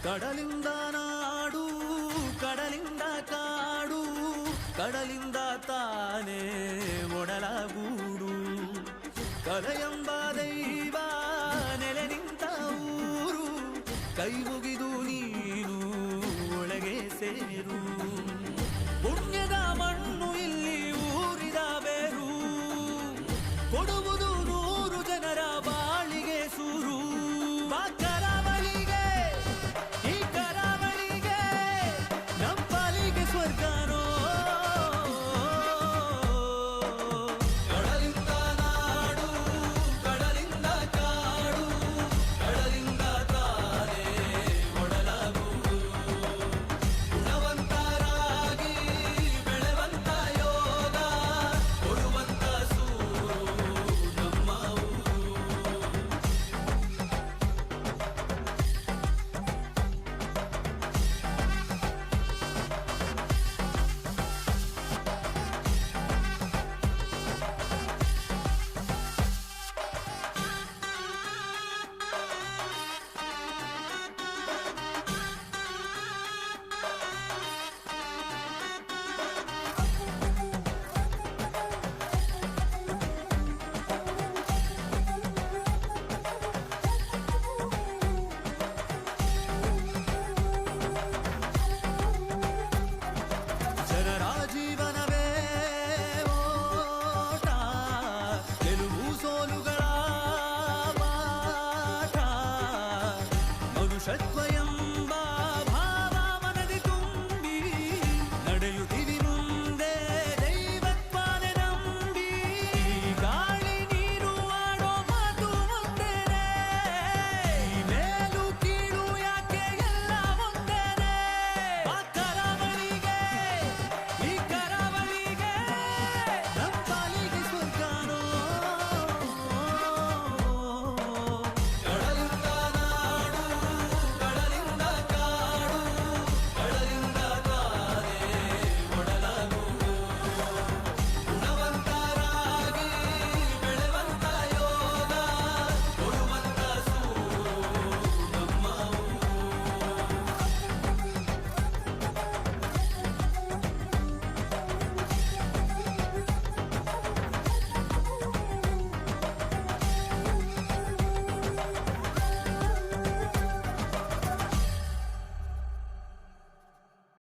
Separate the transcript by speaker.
Speaker 1: ಕಡಲಿಂದ ನಾಡು ಕಡಲಿಂದ ಕಾಡು ಕಡಲಿಂದ ತಾನೇ ಒಡಲಗೂಡು ಕಲೆಯೆಂಬ ದೈವ ನೆಲೆ ನಿಂತ ಊರು ಕೈ ಮುಗಿದು ನೀನು ಒಳಗೆ ಸೇರು ಪುಣ್ಯದ ಮಣ್ಣು ಇಲ್ಲಿ ಊರಿದ ಬೇರು ಕೊಡುವುದು 100 ಜನರ ಬಾಳಿಗೆ ಸೂರು ಕರಾವಳಿಗೆ ಈ ಕರಾವಳಿಗೆ ನಮ್ಮಲಿಗೆ ಸ್ವರ್ಗನೋ ಕಡಲಿಂದ ನಾಡು ಕಡಲಿಂದ ಕಾಡು ಕಡಲಿಂದ ತಾನೇ ಒಡಲಗೂಡು ಗುಣವಂತರಾಗಿ ಬೆಳೆವಂತ ಯೋಗ ಕೊಡುವಂತ ಸೂರು ನಮ್ಮ ಊರು ಜನರ ಜೀವನವೇ ಓಟ ಗೆಲುವು ಸೋಲುಗಳ ಪಾಠ ಮನುಷ್ಯತ್ವ